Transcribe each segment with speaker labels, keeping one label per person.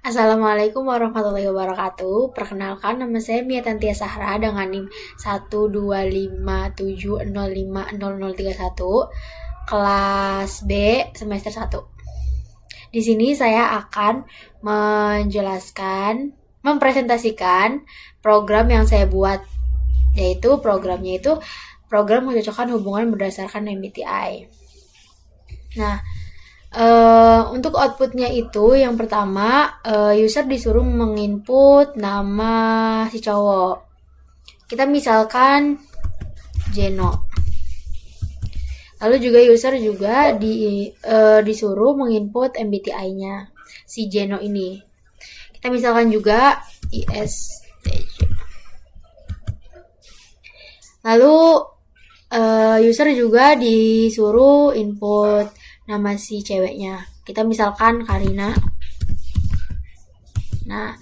Speaker 1: Assalamualaikum warahmatullahi wabarakatuh. Perkenalkan, nama saya Mia Tantia Sahra dengan NIM 125705031, kelas B semester 1. Di sini saya akan mempresentasikan program yang saya buat, yaitu programnya itu program mencocokkan hubungan berdasarkan MBTI. Nah, untuk outputnya itu yang pertama, user disuruh menginput nama si cowok. Kita misalkan Jeno. Lalu juga user juga disuruh menginput MBTI-nya si Jeno ini. Kita misalkan juga ISTJ. Lalu user juga disuruh input nama si ceweknya. Kita misalkan Karina. Nah,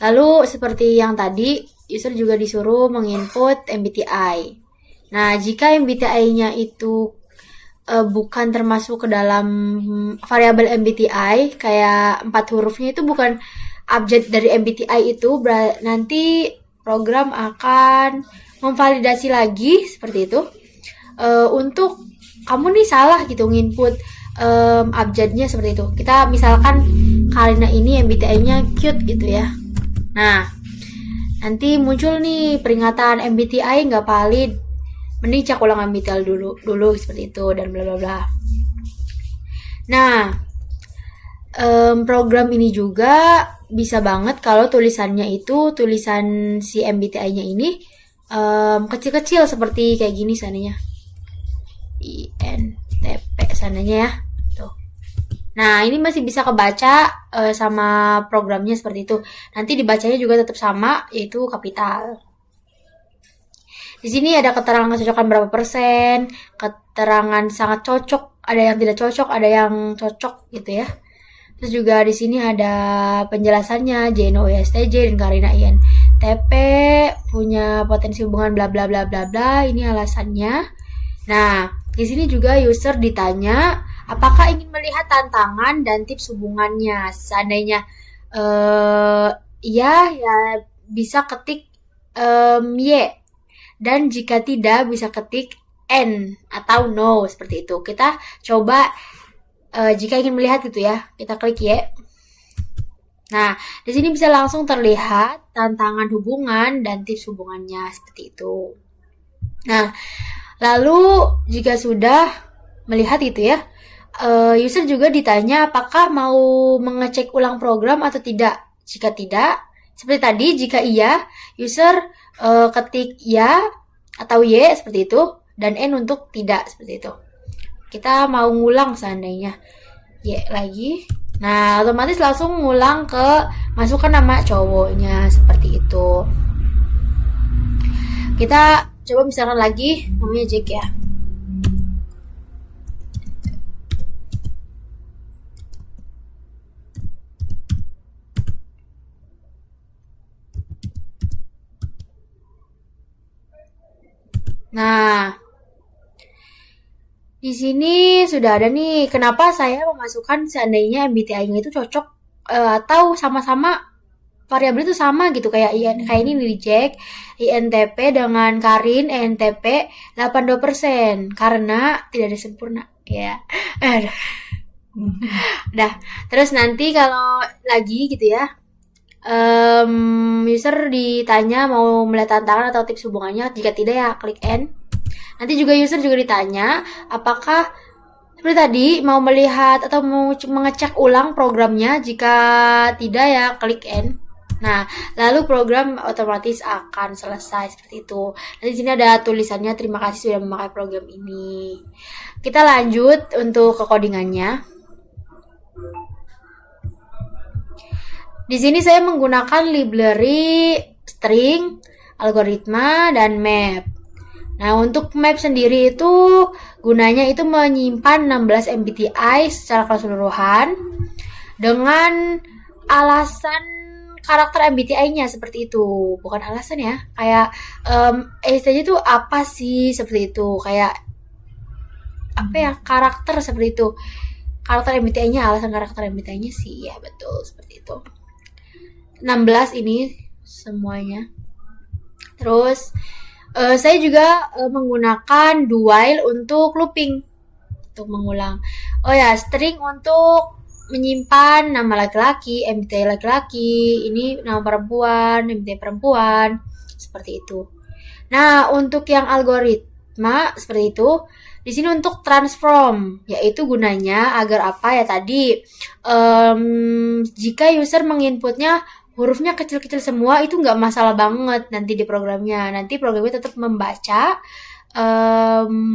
Speaker 1: lalu seperti yang tadi, user juga disuruh menginput MBTI. Nah, jika MBTI-nya itu bukan termasuk ke dalam variabel MBTI, kayak 4 hurufnya itu bukan abjad dari MBTI itu, nanti program akan memvalidasi lagi seperti itu. Untuk kamu nih salah gitu nginput abjadnya seperti itu. Kita misalkan Karina ini MBTI-nya cute gitu ya. Nah, nanti muncul nih peringatan MBTI nggak valid. Mending cek ulang MBTI dulu seperti itu dan bla bla bla. Nah, program ini juga bisa banget kalau tulisannya itu tulisan si MBTI-nya ini kecil-kecil seperti kayak gini sananya. INTP sananya ya. Tuh. Nah, ini masih bisa kebaca sama programnya seperti itu. Nanti dibacanya juga tetap sama, yaitu kapital. Di sini ada keterangan kecocokan berapa persen, keterangan sangat cocok, ada yang tidak cocok, ada yang cocok gitu ya. Terus juga di sini ada penjelasannya, Jeno ISTJ dan Karina INTP punya potensi hubungan bla bla bla bla bla. Ini alasannya. Nah, di sini juga user ditanya apakah ingin melihat tantangan dan tips hubungannya. Seandainya iya, ya bisa ketik Y. Dan jika tidak, bisa ketik N atau no seperti itu. Kita coba jika ingin melihat gitu ya, kita klik Y. Nah, di sini bisa langsung terlihat tantangan hubungan dan tips hubungannya seperti itu. Nah, lalu jika sudah melihat itu ya, user juga ditanya apakah mau mengecek ulang program atau tidak. Jika tidak, seperti tadi, jika iya, user ketik ya atau Y seperti itu, dan N untuk tidak seperti itu. Kita mau ngulang seandainya Y lagi. Nah, otomatis langsung ngulang ke masukkan nama cowoknya seperti itu. Kita coba misalkan lagi namanya Jack ya. Nah, di sini sudah ada nih. Kenapa saya memasukkan seandainya MBTI-nya itu cocok atau sama-sama variabel itu sama gitu kayak kayak ini nih Jack INTP dengan Karin INTP 82% karena tidak ada sempurna ya. Dah. Terus nanti kalau lagi gitu ya, user ditanya mau melihat tantangan atau tips hubungannya. Jika tidak ya klik N. Nanti juga user juga ditanya apakah seperti tadi mau melihat atau mau mengecek ulang programnya. Jika tidak ya klik N. Nah, lalu program otomatis akan selesai seperti itu. Nanti di sini ada tulisannya terima kasih sudah memakai program ini. Kita lanjut untuk ke codingannya. Di sini saya menggunakan library string, algoritma, dan map. Nah, untuk map sendiri itu gunanya itu menyimpan 16 MBTI secara keseluruhan dengan alasan karakter MBTI-nya seperti itu. Bukan alasan ya, kayak ESTJ itu apa sih seperti itu, kayak apa ya, karakter seperti itu. Karakter MBTI-nya, alasan karakter MBTI-nya sih ya betul seperti itu. 16 ini semuanya. Terus saya juga menggunakan do while untuk looping, untuk mengulang. Oh ya, string untuk menyimpan nama laki-laki, MBTI laki-laki, ini nama perempuan, MBTI perempuan, seperti itu. Nah, untuk yang algoritma seperti itu, di sini untuk transform, yaitu gunanya agar apa ya tadi, jika user menginputnya hurufnya kecil-kecil semua, itu nggak masalah banget nanti di programnya. Nanti programnya tetap membaca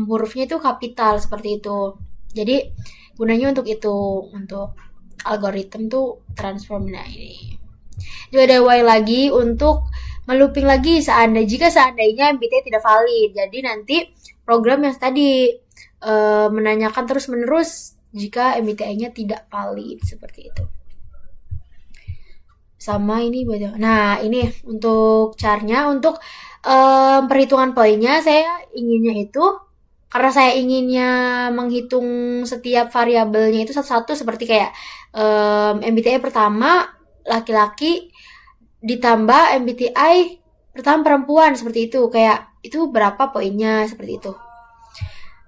Speaker 1: hurufnya itu kapital seperti itu. Jadi gunanya untuk itu, untuk algoritma tuh transform. Nah ini juga ada while lagi untuk melooping lagi jika seandainya MBTI tidak valid. Jadi nanti program yang tadi menanyakan terus menerus jika MBTI-nya tidak valid seperti itu. Sama ini nah ini untuk caranya, untuk perhitungan poinnya saya inginnya itu, karena saya inginnya menghitung setiap variabelnya itu satu-satu, seperti kayak MBTI pertama laki-laki ditambah MBTI pertama perempuan, seperti itu, kayak itu berapa poinnya, seperti itu.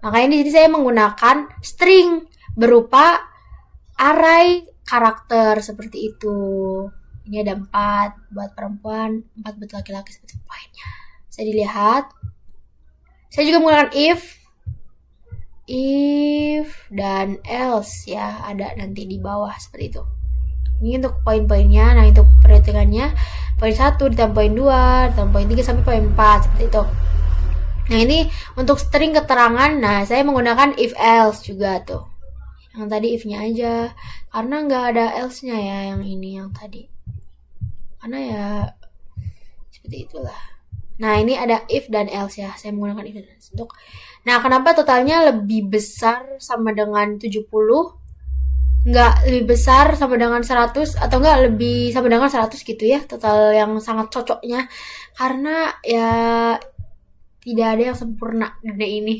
Speaker 1: Makanya di sini saya menggunakan string berupa array karakter seperti itu. Ini ada 4 buat perempuan, 4 buat laki-laki, seperti itu poinnya. Saya dilihat. Saya juga menggunakan if dan else ya, ada nanti di bawah seperti itu. Ini untuk poin-poinnya. Nah, untuk perhitungannya poin 1 ditambah poin 2 ditambah poin 3 sampai poin 4 seperti itu. Nah, ini untuk string keterangan. Nah, saya menggunakan if else juga tuh. Yang tadi if-nya aja, karena nggak ada else-nya ya yang ini, yang tadi. Karena ya seperti itulah. Nah, ini ada if dan else ya. Saya menggunakan if dan else untuk. Nah, kenapa totalnya lebih besar sama dengan 70? Nggak lebih besar sama dengan 100, atau nggak lebih sama dengan 100 gitu ya, total yang sangat cocoknya. Karena ya tidak ada yang sempurna di dunia ini.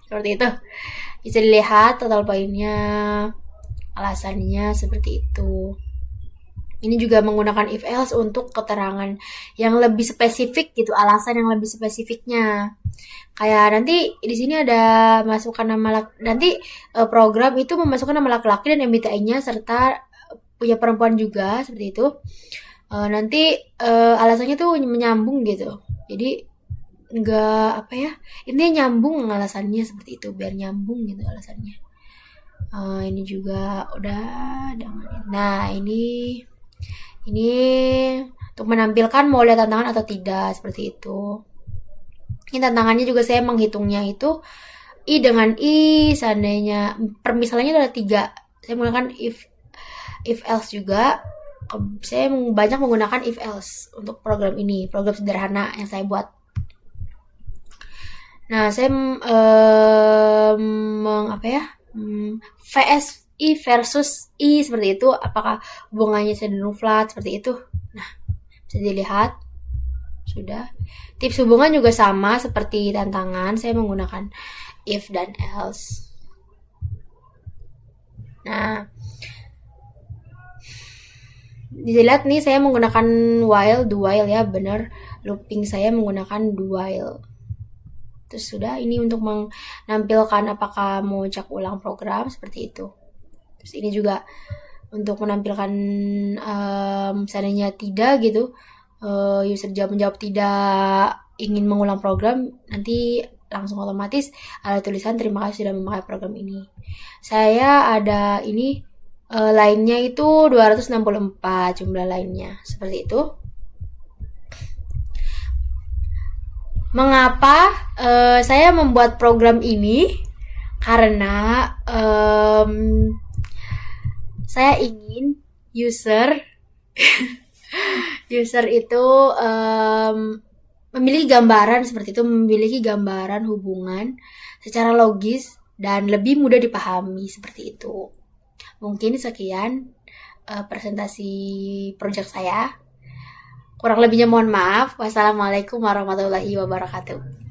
Speaker 1: Seperti itu. Bisa dilihat total poinnya, alasannya seperti itu. Ini juga menggunakan if else untuk keterangan yang lebih spesifik gitu, alasan yang lebih spesifiknya. Kayak nanti di sini ada masukkan nama nanti program itu memasukkan nama laki-laki dan MBTI-nya serta punya perempuan juga, seperti itu. Nanti alasannya tuh menyambung gitu. Jadi enggak apa ya, ini nyambung alasannya seperti itu, biar nyambung gitu alasannya. Ini juga udah dengan. Nah, ini untuk menampilkan mau lihat tantangan atau tidak, seperti itu. Ini tantangannya juga saya menghitungnya itu I dengan I, seandainya permisalannya ada 3. Saya menggunakan if else juga. Saya banyak menggunakan if else untuk program ini, program sederhana yang saya buat. Nah, saya VS I versus I seperti itu, apakah hubungannya cenderung flat seperti itu. Nah, bisa dilihat. Sudah. Tips hubungan juga sama seperti tantangan, saya menggunakan if dan else. Nah, dilihat nih saya menggunakan while, do while ya, benar. Looping saya menggunakan do while. Terus sudah, ini untuk menampilkan apakah mau cek ulang program, seperti itu. Terus ini juga untuk menampilkan seandainya tidak gitu, user menjawab tidak ingin mengulang program, nanti langsung otomatis ada tulisan terima kasih sudah memakai program ini. Saya ada ini lainnya itu 264 jumlah lainnya, seperti itu. Mengapa saya membuat program ini? Karena saya ingin user itu memiliki gambaran seperti itu, memiliki gambaran hubungan secara logis dan lebih mudah dipahami, seperti itu. Mungkin sekian presentasi project saya. Kurang lebihnya mohon maaf. Wassalamualaikum warahmatullahi wabarakatuh.